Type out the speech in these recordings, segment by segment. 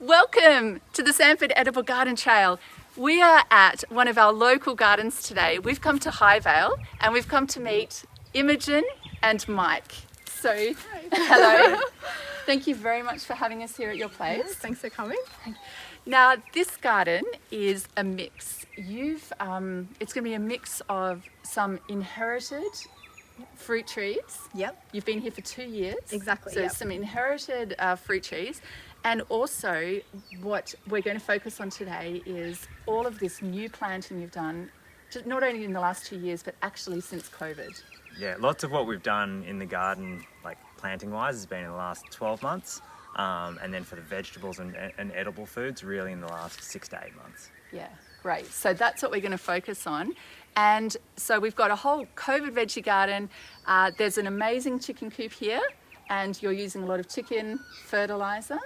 Welcome to the Samford Edible Garden Trail. We are at one of our local gardens today. We've come to Hive and we've come to meet Imogen and Mike. So, hello. Thank you very much for having us here at your place. Yes, thanks for coming. Now, this garden is a mix. It's going to be a mix of some inherited fruit trees. Yep. You've been here for 2 years. Exactly. So some inherited fruit trees. And also what we're going to focus on today is all of this new planting you've done, not only in the last 2 years, but actually since COVID. Yeah, lots of what we've done in the garden, like planting wise, has been in the last 12 months. And then for the vegetables and edible foods, really in the last 6 to 8 months. Yeah, great. So that's what we're going to focus on. And so we've got a whole COVID veggie garden. There's an amazing chicken coop here, and you're using a lot of chicken fertilizer.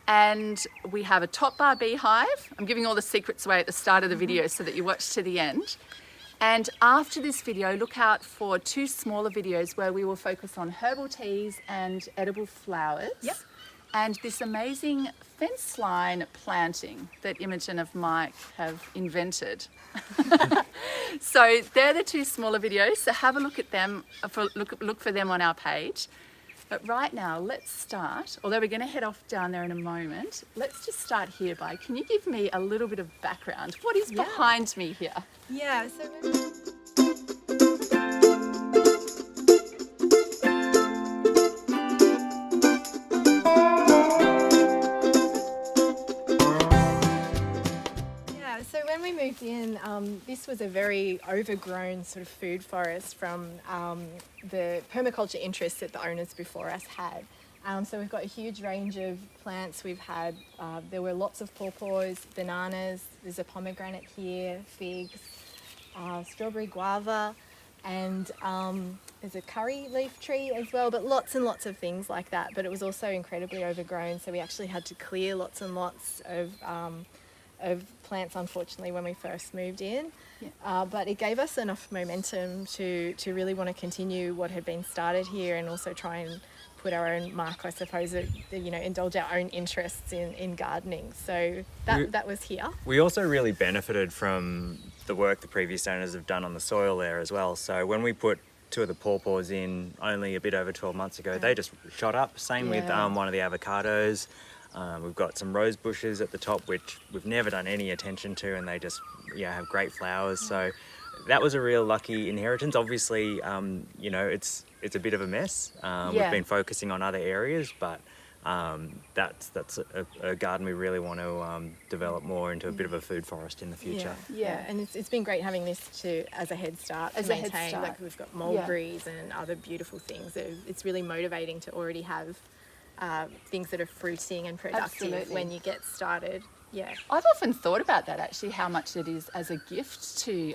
And we have a top bar beehive. I'm giving all the secrets away at the start of the video so that you watch to the end. And after this video, look out for 2 smaller videos where we will focus on herbal teas and edible flowers. Yep. And this amazing fence line planting that Imogen and Mike have invented. So they're the 2 smaller videos. So have a look at them, look for them on our page. But right now, let's start, although we're going to head off down there in a moment, let's just start here by, can you give me a little bit of background? What is behind me here? Yeah, so when we moved in, this was a very overgrown sort of food forest from the permaculture interests that the owners before us had. So we've got a huge range of plants. We've had, there were lots of pawpaws, bananas, there's a pomegranate here, figs, strawberry guava, and there's a curry leaf tree as well, but lots and lots of things like that. But it was also incredibly overgrown, so we actually had to clear lots and lots of plants, unfortunately, when we first moved in. Yeah. But it gave us enough momentum to really want to continue what had been started here, and also try and put our own mark, I suppose, indulge our own interests in gardening. So that was here. We also really benefited from the work the previous owners have done on the soil there as well. So when we put 2 of the pawpaws in only a bit over 12 months ago, they just shot up. Same with one of the avocados. We've got some rose bushes at the top, which we've never done any attention to, and they just have great flowers. So that was a real lucky inheritance. Obviously, it's a bit of a mess. We've been focusing on other areas, but that's a garden we really want to develop more into a bit of a food forest in the future. Yeah, and it's been great having this as a head start to maintain. Like we've got mulberries and other beautiful things. It's really motivating to already have things that are fruiting and productive when you get started. Yeah, I've often thought about that actually, how much it is as a gift to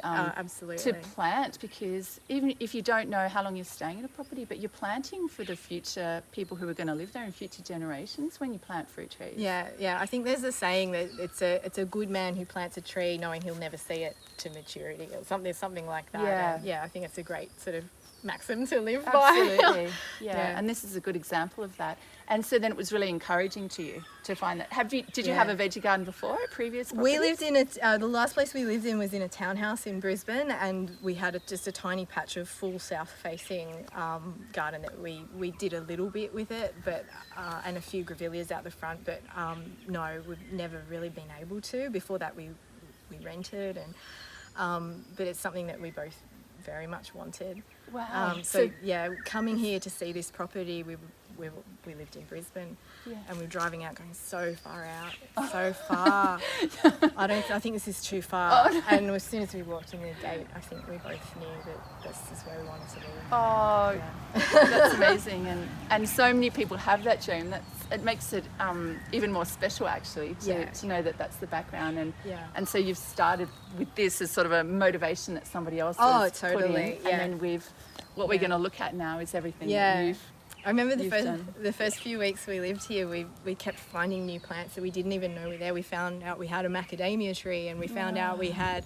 plant, because even if you don't know how long you're staying at a property, but you're planting for the future people who are going to live there in future generations when you plant fruit trees. Yeah. I think there's a saying that it's a good man who plants a tree knowing he'll never see it to maturity, or something like that. Yeah, I think it's a great sort of maxim to live by. Absolutely. Yeah, and this is a good example of that. And so then it was really encouraging to you to find that. Did you have a veggie garden before at previous properties? We lived in the last place we lived in was in a townhouse in Brisbane, and we had just a tiny patch of full south-facing garden that we did a little bit with it, but and a few grevilleas out the front. But no, we've never really been able to. Before that, we rented, and but it's something that we both very much wanted. Wow. So coming here to see this property, we lived in Brisbane, and we were driving out, going so far out, so far. I think this is too far. Oh, no. And as soon as we walked in the gate, I think we both knew that this is where we wanted to live. Oh, that's amazing, and so many people have that dream. It makes it even more special, actually, to know that that's the background, and so you've started with this as sort of a motivation that somebody else has put in, and then what we're going to look at now is everything that you've. I remember the first few weeks we lived here, we kept finding new plants that we didn't even know were there. We found out we had a macadamia tree, and we found out we had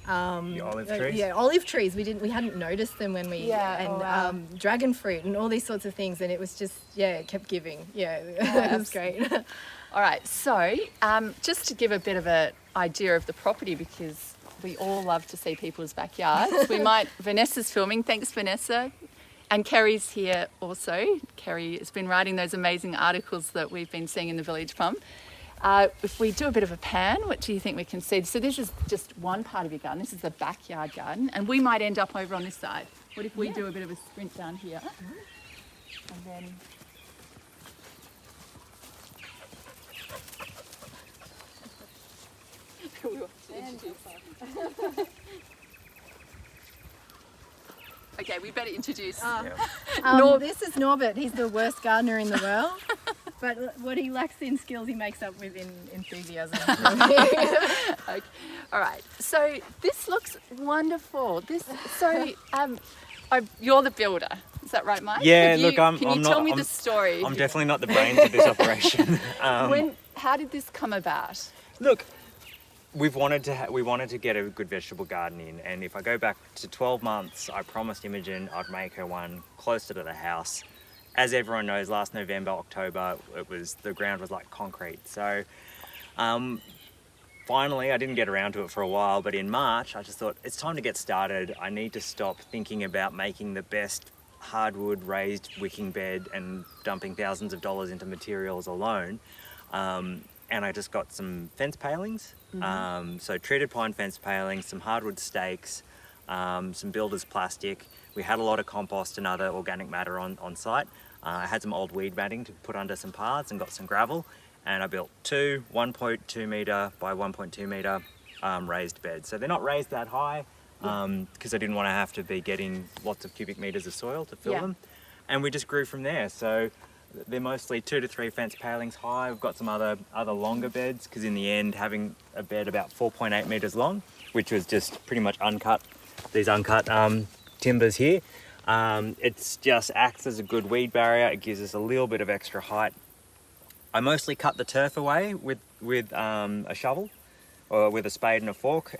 the olive trees. Yeah, olive trees. We hadn't noticed them when we dragon fruit and all these sorts of things, and it was just it kept giving. Yeah, it was great. All right, so just to give a bit of an idea of the property, because we all love to see people's backyards, Vanessa's filming, thanks Vanessa, and Kerry's here also. Kerry has been writing those amazing articles that we've been seeing in the Village Pump. If we do a bit of a pan, what do you think we can see? So this is just one part of your garden, this is the backyard garden, and we might end up over on this side. What if we do a bit of a sprint down here? And then... Okay, we better introduce. This is Norbert. He's the worst gardener in the world, but what he lacks in skills, he makes up with in enthusiasm. Okay. All right. So this looks wonderful. You're the builder. Is that right, Mike? Yeah. Can you tell me the story? I'm definitely not the brains of this operation. How did this come about? Look, we wanted to get a good vegetable garden in, and if I go back to 12 months, I promised Imogen I'd make her one closer to the house. As everyone knows, last November, October, the ground was like concrete. So finally, I didn't get around to it for a while, but in March, I just thought it's time to get started. I need to stop thinking about making the best hardwood raised wicking bed and dumping thousands of dollars into materials alone. And I just got some fence palings, so treated pine fence palings, some hardwood stakes, some builder's plastic. We had a lot of compost and other organic matter on site. I had some old weed matting to put under some paths and got some gravel, and I built two 1.2 metre by 1.2 metre raised beds. So they're not raised that high because I didn't want to have to be getting lots of cubic metres of soil to fill them. And we just grew from there. So they're mostly 2 to 3 fence palings high. We've got some other longer beds because in the end, having a bed about 4.8 metres long, which was just pretty much uncut, these uncut timbers here, it just acts as a good weed barrier. It gives us a little bit of extra height. I mostly cut the turf away with a shovel or with a spade and a fork,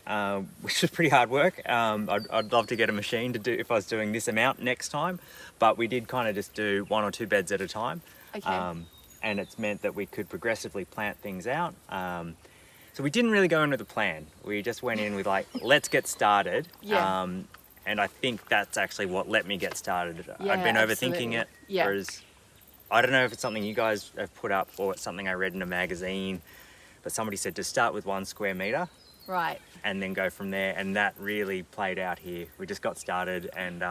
which is pretty hard work. I'd love to get a machine to do if I was doing this amount next time, but we did kind of just do 1 or 2 beds at a time. Okay. And it's meant that we could progressively plant things out. So we didn't really go in with a plan. We just went in with like, let's get started. Yeah. And I think that's actually what let me get started. Yeah, I'd been overthinking absolutely. it. Yeah. Whereas I don't know if it's something you guys have put up or it's something I read in a magazine, but somebody said to start with 1 square metre. Right. And then go from there, and that really played out here. We just got started and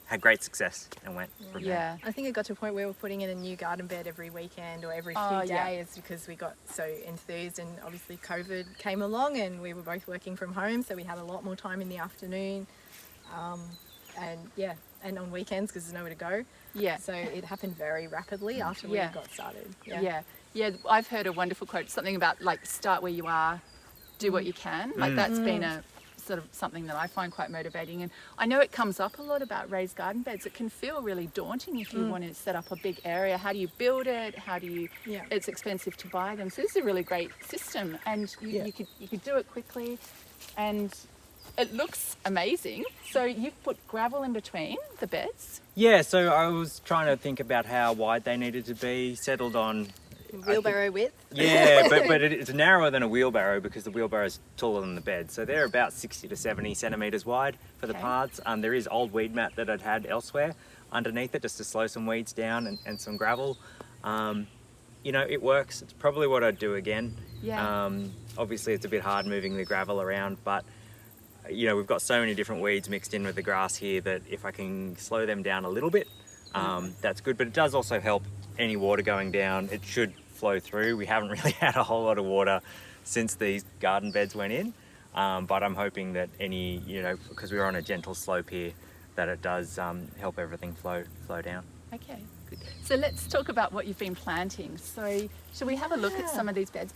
had great success and went from there. Yeah. I think it got to a point where we were putting in a new garden bed every weekend or every few days because we got so enthused, and obviously COVID came along and we were both working from home, so we had a lot more time in the afternoon and on weekends because there's nowhere to go. Yeah. So it happened very rapidly after we got started. Yeah. I've heard a wonderful quote, something about like start where you are, do what you can. Like that's been a sort of something that I find quite motivating. And I know it comes up a lot about raised garden beds. It can feel really daunting if you want to set up a big area. How do you build it? How do you, it's expensive to buy them. So this is a really great system, and you could do it quickly, and it looks amazing. So you've put gravel in between the beds? Yeah, so I was trying to think about how wide they needed to be, settled on... Wheelbarrow width? Yeah, but it's narrower than a wheelbarrow because the wheelbarrow is taller than the bed. So they're about 60 to 70 centimetres wide for the paths. There is old weed mat that I'd had elsewhere underneath it just to slow some weeds down and some gravel. It works. It's probably what I'd do again. Yeah. Obviously, it's a bit hard moving the gravel around, but we've got so many different weeds mixed in with the grass here that if I can slow them down a little bit, that's good. But it does also help any water going down. It should flow through. We haven't really had a whole lot of water since these garden beds went in, but I'm hoping that because we're on a gentle slope here, that it does help everything flow down. Okay, good. So let's talk about what you've been planting. So shall we have a look at some of these beds?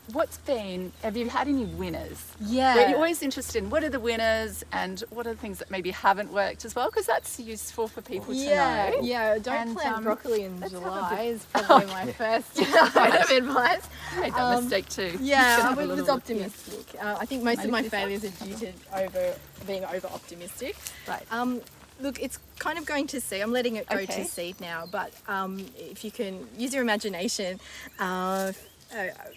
Have you had any winners? Yeah. We're always interested in what are the winners and what are the things that maybe haven't worked as well, because that's useful for people to know. Yeah, don't plant broccoli in let's July is probably my first bit of advice. I made that mistake too. Yeah, I was optimistic. I think most of my failures are due to being over optimistic. Right. Look, it's kind of going to seed. I'm letting it go to seed now, but if you can use your imagination,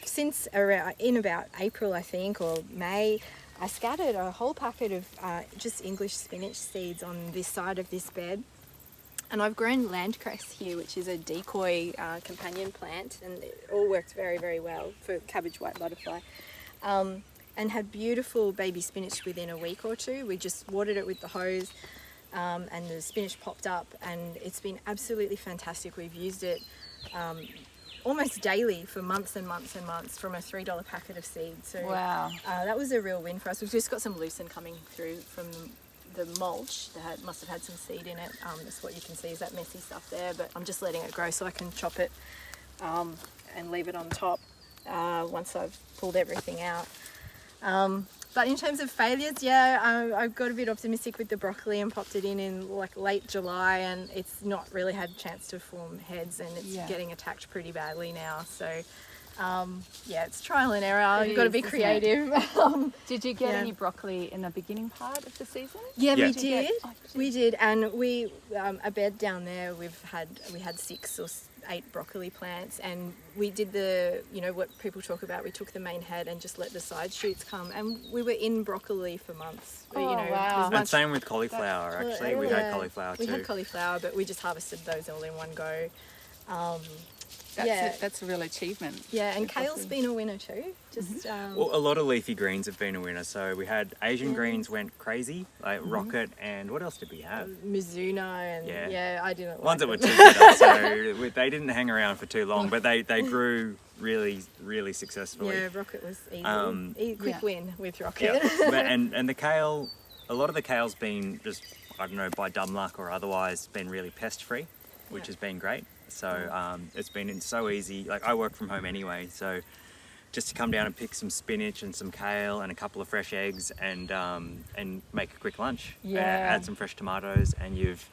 since around in about April, I think, or May, I scattered a whole packet of just English spinach seeds on this side of this bed. And I've grown landcress here, which is a decoy companion plant, and it all worked very, very well for cabbage white butterfly. And had beautiful baby spinach within a week or two. We just watered it with the hose, and the spinach popped up, and it's been absolutely fantastic. We've used it almost daily for months and months and months from a $3 packet of seeds. So Wow. that was a real win for us. We've just got some lucerne coming through from the mulch that must have had some seed in it. That's what you can see is that messy stuff there, but I'm just letting it grow so I can chop it and leave it on top once I've pulled everything out. But in terms of failures, I got a bit optimistic with the broccoli and popped it in like late July, and it's not really had a chance to form heads, and it's getting attacked pretty badly now. So it's trial and error. You've got to be creative. Did you get any broccoli in the beginning part of the season? Yeah, Yeah. we did. We did, and we a bed down there. We had 6 or 8 broccoli plants, and we did what people talk about. We took the main head and just let the side shoots come, and we were in broccoli for months. Wow. And same with cauliflower, actually. We had cauliflower too. We had cauliflower, but we just harvested those all in one go. That's a real achievement. Yeah, and with kale's broccoli. been a winner too. Just Well, a lot of leafy greens have been a winner. So we had Asian greens went crazy, like rocket, and what else did we have? Mizuna, and I didn't Ones that like were them. too bitter, so they didn't hang around for too long, but they grew really, really successfully. Yeah, rocket was easy. Quick win with rocket. Yeah. And the kale, a lot of the kale's been just, I don't know, by dumb luck or otherwise, been really pest free, which has been great. So it's been so easy. Like, I work from home anyway, so just to come down and pick some spinach and some kale and a couple of fresh eggs and make a quick lunch. Yeah. Add some fresh tomatoes, and you've,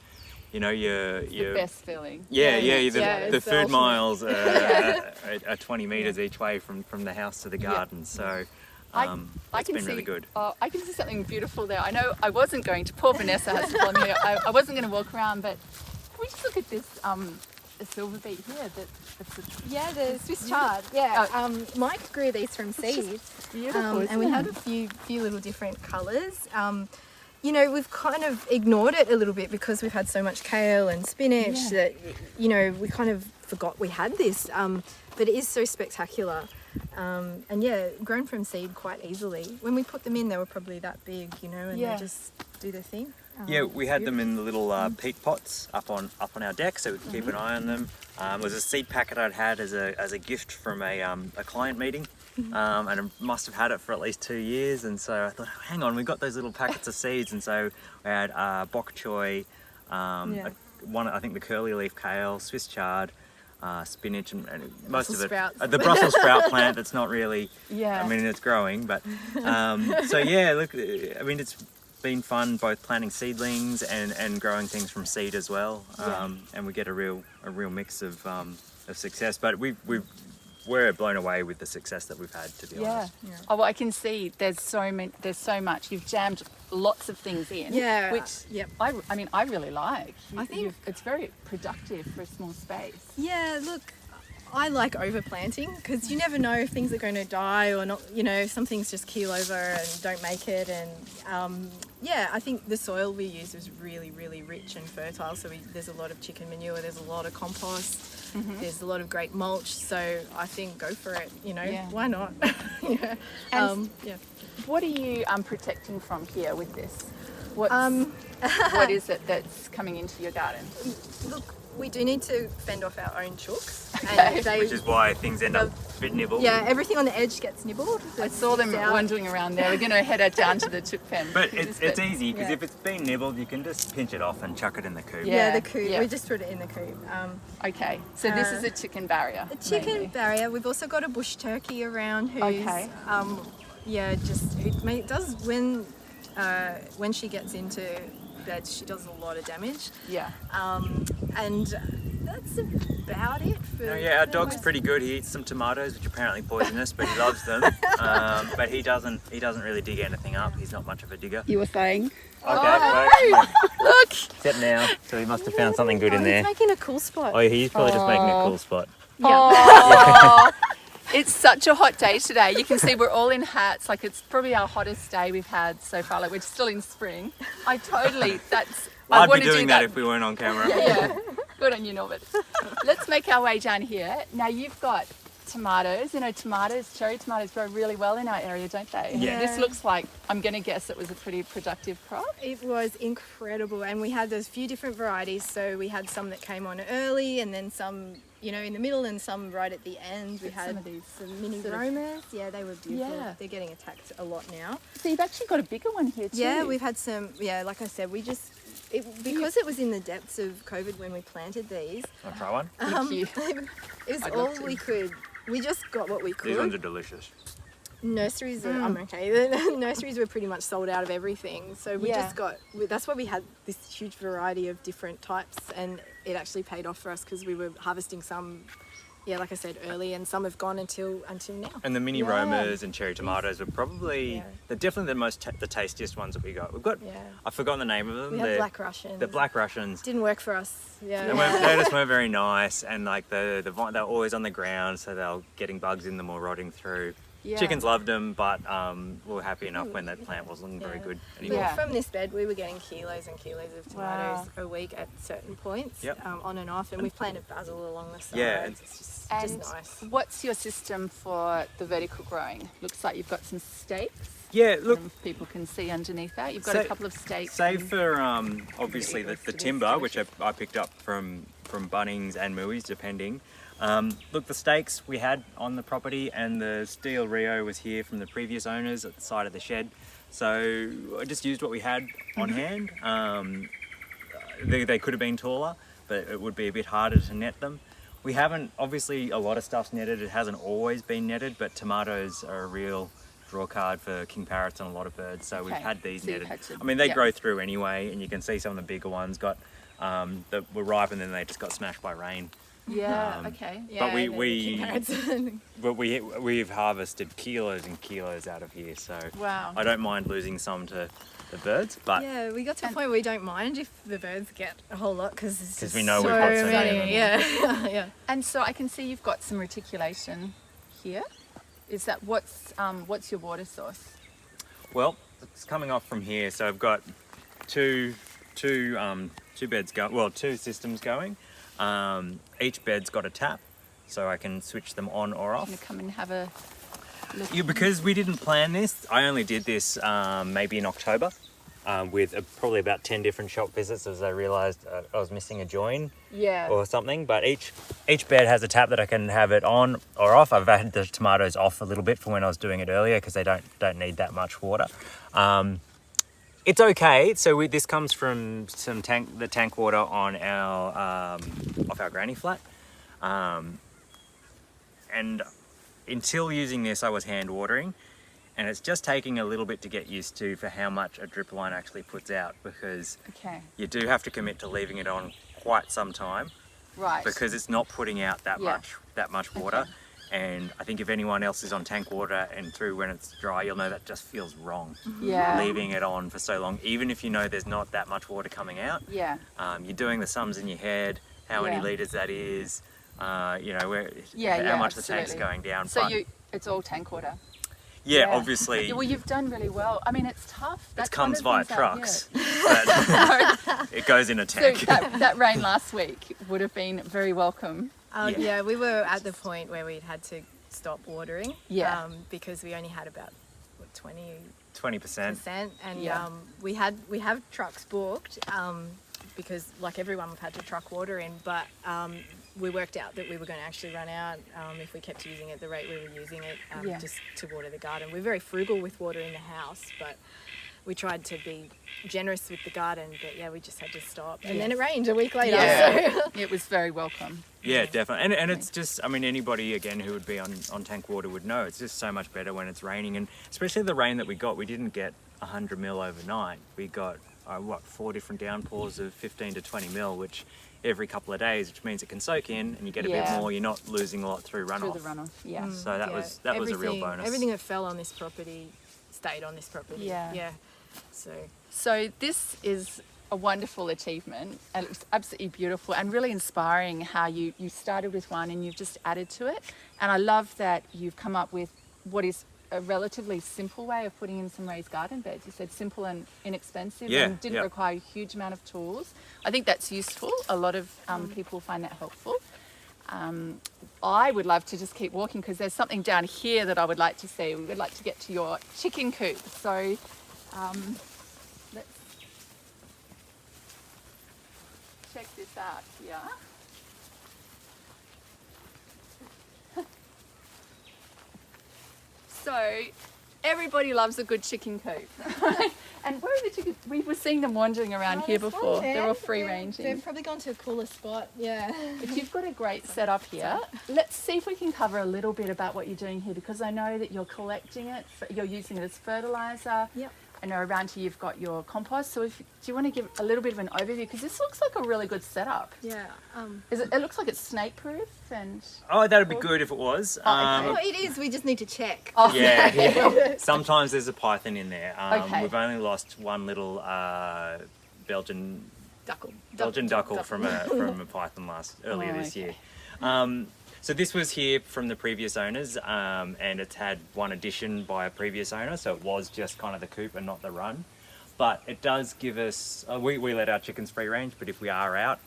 your The best feeling. the it's food ultimate. miles are 20 meters each way from the house to the garden. So it's been really good. I can see something beautiful there. I know I wasn't going to. Poor Vanessa has to follow me. I wasn't going to walk around, but can we just look at this silver beet here? The Swiss chard. Yeah, Mike grew these from seed. Beautiful, And we had a few little different colours. We've kind of ignored it a little bit because we've had so much kale and spinach that, we kind of forgot we had this. But it is so spectacular. Grown from seed quite easily. When we put them in, they were probably that big, and they just do their thing. We had them in the little peat pots up on our deck, so we could keep an eye on them. It was a seed packet I'd had as a gift from a client meeting, and I must have had it for at least 2 years. And so I thought, hang on, we got those little packets of seeds, and so we had bok choy, one I think the curly leaf kale, Swiss chard, spinach, and most of it. Sprouts. The Brussels sprout plant that's not really. I mean, it's growing, but look, I mean, it's been fun both planting seedlings and growing things from seed as well, and we get a real mix of success. But we're blown away with the success that we've had, to be honest. Oh, well, I can see there's so much. You've jammed lots of things in. Which I really like. I think it's very productive for a small space. Yeah, look, I like overplanting because you never know if things are going to die or not. If some things just keel over and don't make it. And I think the soil we use is really, really rich and fertile. So there's a lot of chicken manure, there's a lot of compost, there's a lot of great mulch. So I think go for it. Why not? What are you protecting from here with this? What is it that's coming into your garden? Look, we do need to fend off our own chooks. Okay. Which is why things end up a bit nibbled. Yeah, everything on the edge gets nibbled. I saw them wandering around there. We're going to head down to the chook pen. But it's easy, because if it's been nibbled, you can just pinch it off and chuck it in the coop. Yeah, the coop. Yeah. We just put it in the coop. Okay, so this is a chicken barrier. A chicken mainly. barrier. We've also got a bush turkey around who's it does when she gets into bed, she does a lot of damage. Yeah. And that's about it. Our dog's pretty good. He eats some tomatoes, which are apparently poisonous, but he loves them. But he doesn't really dig anything up. He's not much of a digger. You were saying? Okay, Look! except now. So he must have found something good in there. He's making a cool spot. Oh, he's probably just making a cool spot. Oh, It's such a hot day today. You can see we're all in hats. Like it's probably our hottest day we've had so far. Like we're still in spring. I I'd want be to doing do that if we weren't on camera. Yeah. Good on you, Norbert. Let's make our way down here. Now you've got tomatoes. You know, cherry tomatoes grow really well in our area, don't they? Yeah. This looks like, I'm going to guess it was a pretty productive crop. It was incredible, and we had those few different varieties. So we had some that came on early, and then some, you know, in the middle, and some right at the end. We had some of these mini romas. Yeah, they were beautiful. Yeah. They're getting attacked a lot now. So you've actually got a bigger one here too. Yeah, we've had some. Yeah, like I said, because it was in the depths of COVID when we planted these. I'll try one. Thank you. It was I'd all love to. we could. We just got what we could. These ones are delicious. Nurseries I'm okay. The nurseries were pretty much sold out of everything, so we Yeah. just got. That's why we had this huge variety of different types, and it actually paid off for us because we were harvesting some. Yeah, like I said, early, and some have gone until now. And the mini Yeah. romas and cherry tomatoes were probably Yeah. they're definitely the tastiest ones that we got. We've got Yeah. I've forgotten the name of them. We had Black Russians. The Black Russians. Didn't work for us. Yeah. They just weren't very nice, and like they're always on the ground, so they're getting bugs in them or rotting through. Yeah. Chickens loved them, but we were happy enough when that plant wasn't very good anymore. Yeah. From this bed, we were getting kilos and kilos of tomatoes a week at certain points, Yep. on and off, and we've planted basil along the sides. Yeah, It's And just nice. what's your system for the vertical growing? Looks like you've got some stakes. Yeah, look, If people can see underneath that. You've got Sa- a couple of stakes. save and- for obviously Yeah, the it's timber, which delicious. I picked up from Bunnings and Mooies, depending. Look, the stakes we had on the property, and the steel Rio was here from the previous owners at the side of the shed. So I just used what we had on hand. They could have been taller, but it would be a bit harder to net them. We haven't, obviously a lot of stuff's netted. It hasn't always been netted, but tomatoes are a real draw card for king parrots and a lot of birds. So we've Okay, had these so you've netted. had to- I mean, they yeah. grow through anyway, and you can see some of the bigger ones got that were ripe, and then they just got smashed by rain. Yeah, okay. But Yeah, the carrots. but we've harvested kilos and kilos out of here, so Wow. I don't mind losing some to the birds, but Yeah, we got to a point where we don't mind if the birds get a whole lot because we know we've got so many of them. Yeah, yeah. And so I can see you've got some reticulation here. Is that what's your water source? well, it's coming off from here. So I've got two beds going. Well, two systems going. Each bed's got a tap, so I can switch them on or I'm gonna off. come and have a look. Yeah, because we didn't plan this, I only did this maybe in October with probably about 10 different shop visits as I realised I was missing a join Yeah. or something. But each bed has a tap that I can have it on or off. I've had the tomatoes off a little bit from when I was doing it earlier because they don't need that much water. It's okay. So this comes from the tank water on our off our granny flat, and until using this, I was hand watering, and it's just taking a little bit to get used to for how much a drip line actually puts out, because Okay. you do have to commit to leaving it on quite some time Right. because it's not putting out that Yeah. much water. Okay. And I think if anyone else is on tank water and through when it's dry, you'll know that just feels wrong. Yeah. Leaving it on for so long, even if you know there's not that much water coming out. Yeah. You're doing the sums in your head, how many Yeah. litres that is, Yeah, how much the tank's absolutely. going down. So but it's all tank water. yeah, obviously, Yeah, well, you've done really well. I mean, it's tough. it That's comes one via of the things trucks, that- but it goes in a So tank. that rain last week would have been very welcome. Yeah, we were at the point where we'd had to stop watering. Yeah. Because we only had about 20%. and Yeah. we have trucks booked because like everyone we've had to truck water in, but we worked out that we were going to actually run out if we kept using it the rate we were using it Yeah. just to water the garden. We're very frugal with water in the house, but we tried to be generous with the garden, but yeah, we just had to stop. And then it rained a week later. Yeah. So. It was very welcome. Yeah, definitely. And it's just, I mean, anybody, again, who would be on tank water would know it's just so much better when it's raining. And especially the rain that we got, we didn't get 100 mil overnight. We got, 4 different downpours of 15 to 20 mil, which every couple of days, which means it can soak in and you get a bit Yeah. more. You're not losing a lot through runoff. Through the runoff. Yeah. So that was a real bonus. Everything that fell on this property stayed on this property. Yeah. Yeah. So So this is a wonderful achievement, and it was absolutely beautiful and really inspiring how you started with one and you've just added to it. And I love that you've come up with what is a relatively simple way of putting in some raised garden beds. You said simple and inexpensive and didn't require a huge amount of tools. I think that's useful. A lot of people find that helpful. I would love to just keep walking because there's something down here that I would like to see. We would like to get to your chicken coop. So let's check this out here. So everybody loves a good chicken coop. And where are the chickens? We were seeing them wandering around here before. They're all free ranging. They've probably gone to a cooler spot, yeah. But you've got a great setup here. Let's see if we can cover a little bit about what you're doing here, because I know that you're collecting it, you're using it as fertilizer. Yep. I know around here you've got your compost. So do you want to give a little bit of an overview? Because this looks like a really good setup. Yeah. It looks like it's snake proof and... Oh, that'd be good if it was. Okay. Well, it is, we just need to check. Oh, Yeah. Sometimes there's a python in there. Okay. We've only lost one little Belgian duckle from a python earlier this year. So this was here from the previous owners, and it's had one addition by a previous owner, so it was just kind of the coop and not the run. But it does give us, we let our chickens free range, but if we are out,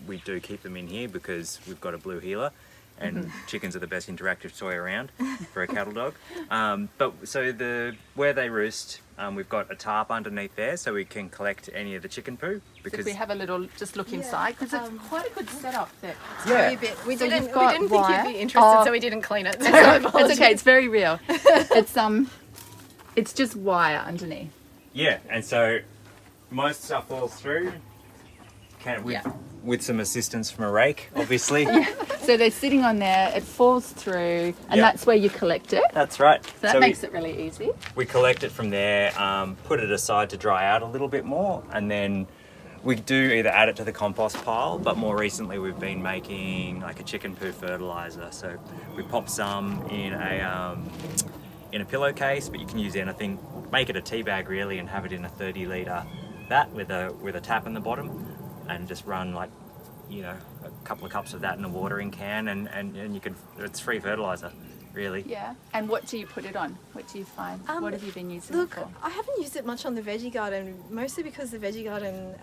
we do keep them in here because we've got a blue heeler, and chickens are the best interactive toy around for a cattle dog. But so where they roost, we've got a tarp underneath there so we can collect any of the chicken poo. Because if we have a little, just look inside, because it's quite a good setup there. We So didn't you've got think wire. you'd be interested, Oh. so we didn't clean it. It's okay, it's very real. It's just wire underneath. Yeah, and so most stuff falls through with some assistance from a rake, obviously. So they're sitting on there, it falls through, and that's where you collect it. That's right. So that makes it really easy. We collect it from there, put it aside to dry out a little bit more, and then we do either add it to the compost pile, but more recently we've been making like a chicken poo fertilizer. So we pop some in a pillowcase, but you can use anything. Make it a tea bag really, and have it in a 30-litre vat with a tap in the bottom, and just run like, a couple of cups of that in a watering can, and you can. It's free fertilizer, really. Yeah. And what do you put it on? What do you find? What have you been using Look, it for? I haven't used it much on the veggie garden, mostly because the veggie garden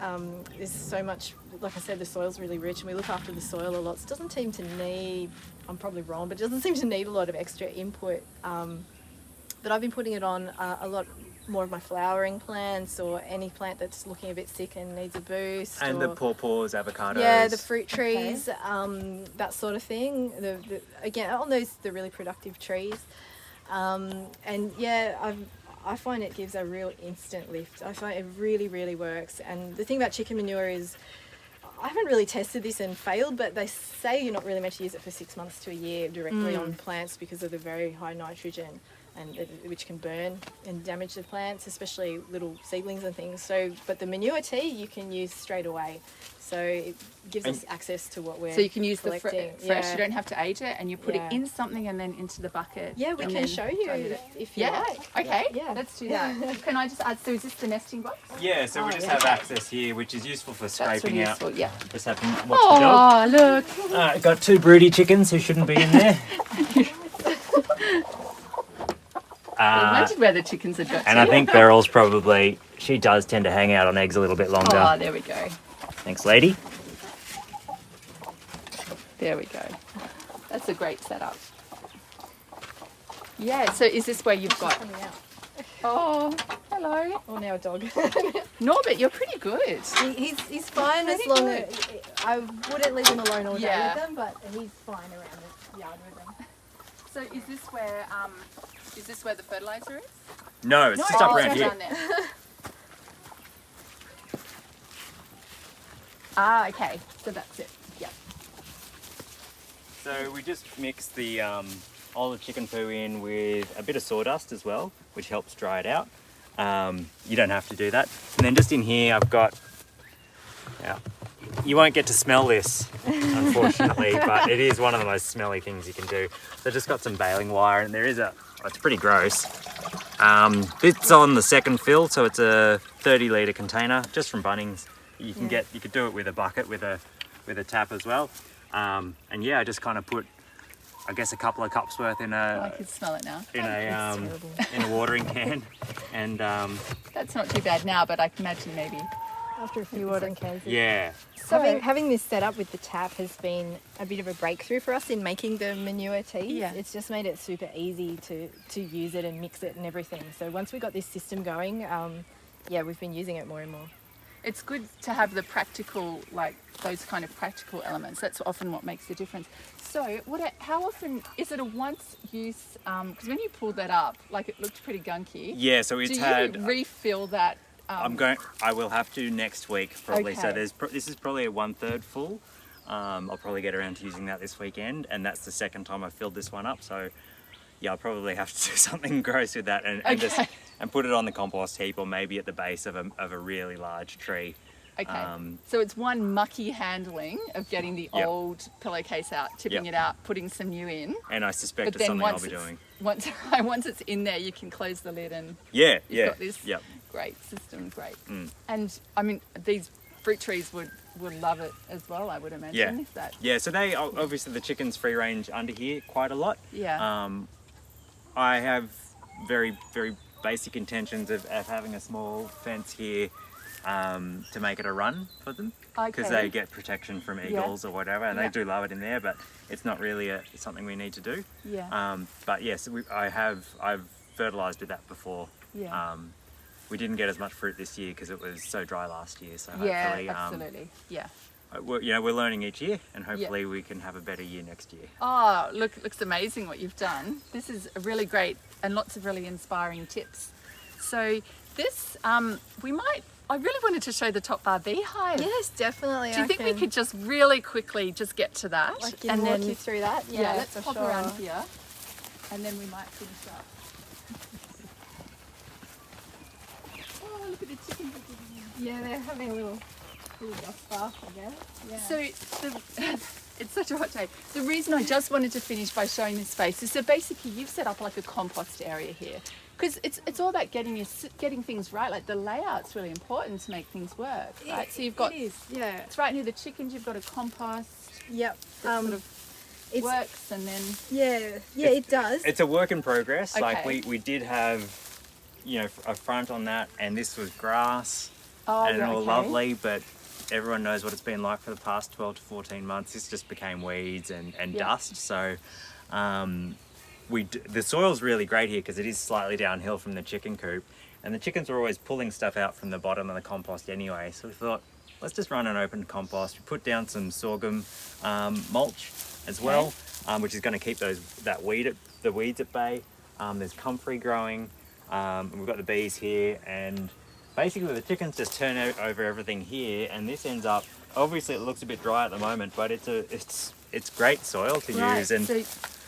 is so much, like I said, the soil's really rich and we look after the soil a lot. So it doesn't seem to need, I'm probably wrong, but it doesn't seem to need a lot of extra input. But I've been putting it on a lot more of my flowering plants, or any plant that's looking a bit sick and needs a boost. And the pawpaws, avocados. Yeah, the fruit trees, that sort of thing. Again, on those, the really productive trees. And yeah, I find it gives a real instant lift. I find it really, really works. And the thing about chicken manure is, I haven't really tested this and failed, but they say you're not really meant to use it for 6 months to a year directly on plants because of the very high nitrogen, and which can burn and damage the plants, especially little seedlings and things. So, but the manure tea you can use straight away. So it gives us access to what we're So you can use collecting. the fresh, you don't have to age it, and you put it in something and then into the bucket. Yeah, we can show you if you like. Okay, Yeah. let's do that. Can I just add, so is this the nesting box? Yeah, so we just have access here, which is useful for That's scraping really out. useful, yeah. Just have to watch the dog. Oh, look. Got 2 broody chickens who shouldn't be in there. I wondered where the chickens had got And to. I think Beryl's probably, she does tend to hang out on eggs a little bit longer. Oh, there we go. Thanks, lady. There we go. That's a great setup. Yeah, so is this where you've got... Coming out. Oh, hello. Oh, now a dog. Norbert, you're pretty good. He's fine as long as I wouldn't leave him alone all day with them, but he's fine around the yard with them. So is this where the fertilizer is? No, it's just up around here. Down there. Ah, okay. So that's it. Yep. So we just mix the olive chicken poo in with a bit of sawdust as well, which helps dry it out. You don't have to do that. And then just in here I've got, you won't get to smell this, unfortunately, but it is one of the most smelly things you can do. So I just got some baling wire, and there is it's pretty gross, It's on the second fill, so it's a 30-litre container, just from Bunnings. You can you could do it with a bucket with a tap as well. And yeah, I just kind of put, I guess, a couple of cups worth in I can smell it now. in a watering can, and That's not too bad now, but I can imagine maybe. After a few watering cans. yeah. So having this set up with the tap has been a bit of a breakthrough for us in making the manure teas. Yeah. It's just made it super easy to use it and mix it and everything. So once we got this system going, we've been using it more and more. It's good to have the practical, like those kind of practical elements. That's often what makes the difference. So, how often is it a once use? Because when you pulled that up, like it looked pretty gunky. Yeah, so it's Do had. you refill that? I will have to next week probably. So Okay. this is probably a 1/3 full. I'll probably get around to using that this weekend, and that's the second time I filled this one up. So yeah, I'll probably have to do something gross with that and put it on the compost heap, or maybe at the base of a really large tree. Okay. So it's one mucky handling of getting the Yep. old pillowcase out, tipping Yep. it out, putting some new in. And I suspect But it's then something I'll once be it's, doing. once it's in there, you can close the lid and Yeah, you've yeah. got this Yep. great system. Great. And I mean, these fruit trees would love it as well, I would imagine. Yeah. If that. Yeah, so they obviously the chickens free range under here quite a lot. Yeah. I have very, very basic intentions of having a small fence here to make it a run for them, because Okay. they get protection from eagles or whatever, and Yeah. they do love it in there, but it's not really something we need to do. Yeah. But yes, I've fertilised with that before. Yeah. We didn't get as much fruit this year because it was so dry last year, so Yeah, hopefully absolutely. Yeah. we're learning each year, and hopefully we can have a better year next year. Oh, look, it looks amazing what you've done. This is really great and lots of really inspiring tips. So this, I really wanted to show the top bar beehive. Yes, definitely. Do you think we could just really quickly just get to that? and walk you through that? Yeah, let's for pop sure. around here and then we might finish up. Oh, look at the chickens. Yeah, they're having a little dust bath, I guess. Yeah. So it's such a hot day. The reason I just wanted to finish by showing this space is so basically you've set up like a compost area here, because it's all about getting things right. Like the layout's really important to make things work, right? So you've got it's right near the chickens. You've got a compost Yep. that sort of it's- works, and then it does. It's a work in progress. Like Okay. we did have, a front on that, and this was grass and all okay. lovely, but everyone knows what it's been like for the past 12 to 14 months. This just became weeds and Yeah. dust. So the soil's really great here because it is slightly downhill from the chicken coop, and the chickens are always pulling stuff out from the bottom of the compost anyway. So we thought, let's just run an open compost. We put down some sorghum mulch as well, which is going to keep the weeds at bay. There's comfrey growing. We've got the bees here, and basically the chickens just turn over everything here, and this ends up, obviously it looks a bit dry at the moment, but it's great soil to use. And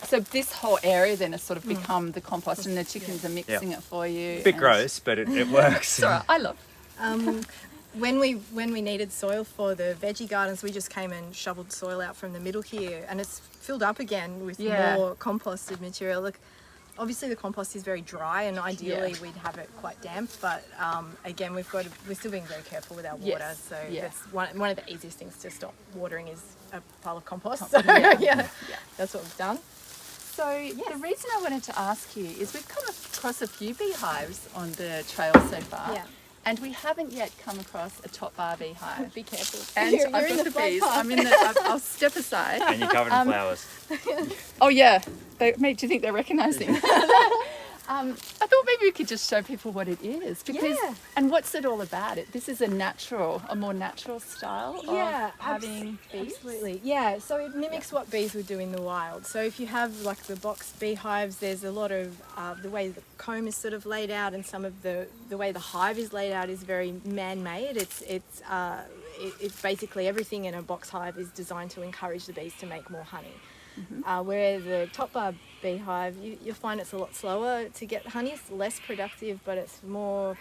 so this whole area then has sort of become the compost, and the chickens are mixing it for you. a bit gross, but it works. It's all right. I love. When we needed soil for the veggie gardens, we just came and shoveled soil out from the middle here, and it's filled up again with more composted material. Look, obviously the compost is very dry, and ideally we'd have it quite damp, but again, we're still being very careful with our water. Yes. So Yeah. that's one of the easiest things to stop watering is a pile of compost. Yeah. That's what we've done. So the reason I wanted to ask you is we've come across a few beehives on the trail so far. Yeah. And we haven't yet come across a top bar beehive. Be careful. And You're I've in got the the bees. fly path. I'm in the. I'll step aside. And you're covered in flowers. Oh yeah, mate. Do you think they're recognising? I thought maybe we could just show people what it is, because and what's it all about? This is a more natural style of having bees. Absolutely. Yeah, so it mimics what bees would do in the wild. So if you have like the box beehives, there's a lot of the way the comb is sort of laid out, and some of the way the hive is laid out is very man-made. It's basically everything in a box hive is designed to encourage the bees to make more honey. Where the top bar beehive, you'll find it's a lot slower to get honey. It's less productive, but it's more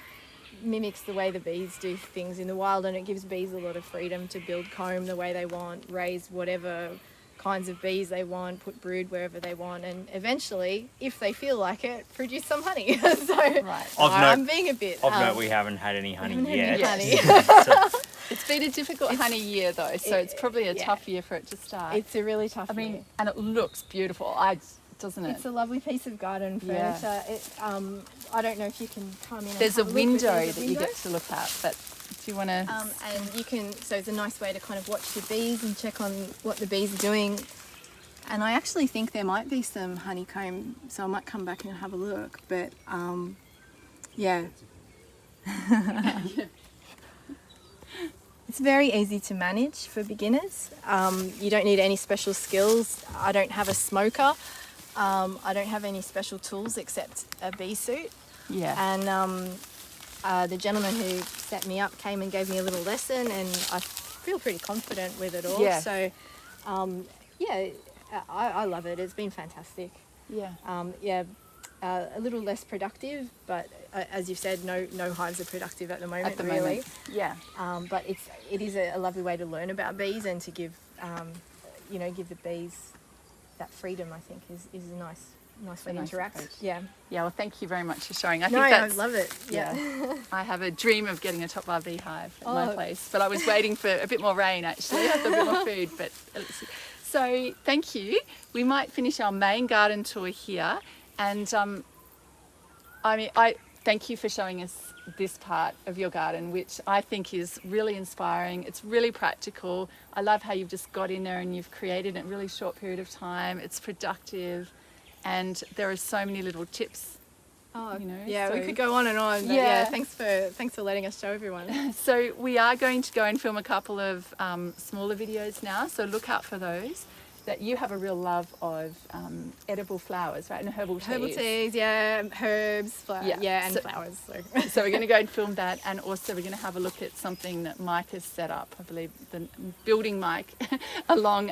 mimics the way the bees do things in the wild, and it gives bees a lot of freedom to build comb the way they want, raise whatever kinds of bees they want, put brood wherever they want, and eventually, if they feel like it, produce some honey. So Right. I'm being a bit... Of note, we haven't had any honey yet. honey. So- It's been a difficult honey year though, so it's probably a yeah. tough year for it to start. It's a really tough I mean, year. and it looks beautiful, doesn't it? It's a lovely piece of garden Yeah. furniture. I don't know if you can come in. There's a and have look, but window there's a that you window. get to look at, but do you want to? And you can, so it's a nice way to kind of watch the bees and check on what the bees are doing. And I actually think there might be some honeycomb, so I might come back and have a look. But yeah. It's very easy to manage for beginners. You don't need any special skills. I don't have a smoker. I don't have any special tools except a bee suit. Yeah. And the gentleman who set me up came and gave me a little lesson, and I feel pretty confident with it all. Yeah. So, yeah, I love it. It's been fantastic. Yeah. A little less productive, but as you've said, no hives are productive at the moment. At the really. moment. Yeah. But it is a lovely way to learn about bees and to give give the bees that freedom. I think is a nice way to nice interact. approach. Yeah. Yeah. Well, thank you very much for showing. I No, think I that's. love it. Yeah. I have a dream of getting a top bar beehive at my Oh. place, but I was waiting for a bit more rain actually. I thought a bit more food, but so thank you. We might finish our main garden tour here, and I thank you for showing us this part of your garden, which I think is really inspiring. It's really practical. I love how you've just got in there and you've created in a really short period of time. It's productive, and there are so many little tips. Oh, You know, yeah, we so- could go on and on. But Yeah. yeah, thanks for letting us show everyone. So we are going to go and film a couple of smaller videos now, so look out for those. That you have a real love of edible flowers, right, and herbal teas. Herbal teas, yeah, herbs, Yeah. and So- flowers. So. So we're going to go and film that, and also we're going to have a look at something that Mike has set up. I believe the building Mike along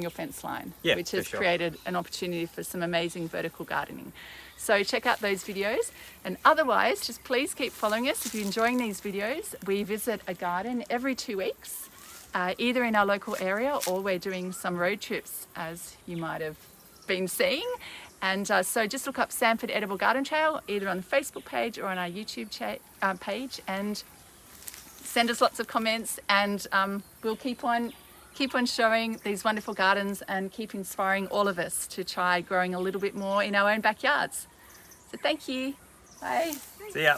your fence line, Yeah, which for has sure. created an opportunity for some amazing vertical gardening. So check out those videos, and otherwise, just please keep following us if you're enjoying these videos. We visit a garden every 2 weeks. Either in our local area, or we're doing some road trips, as you might have been seeing. And so just look up Samford Edible Garden Trail, either on the Facebook page or on our YouTube page, and send us lots of comments, and we'll keep on showing these wonderful gardens and keep inspiring all of us to try growing a little bit more in our own backyards. So thank you. Bye. See ya.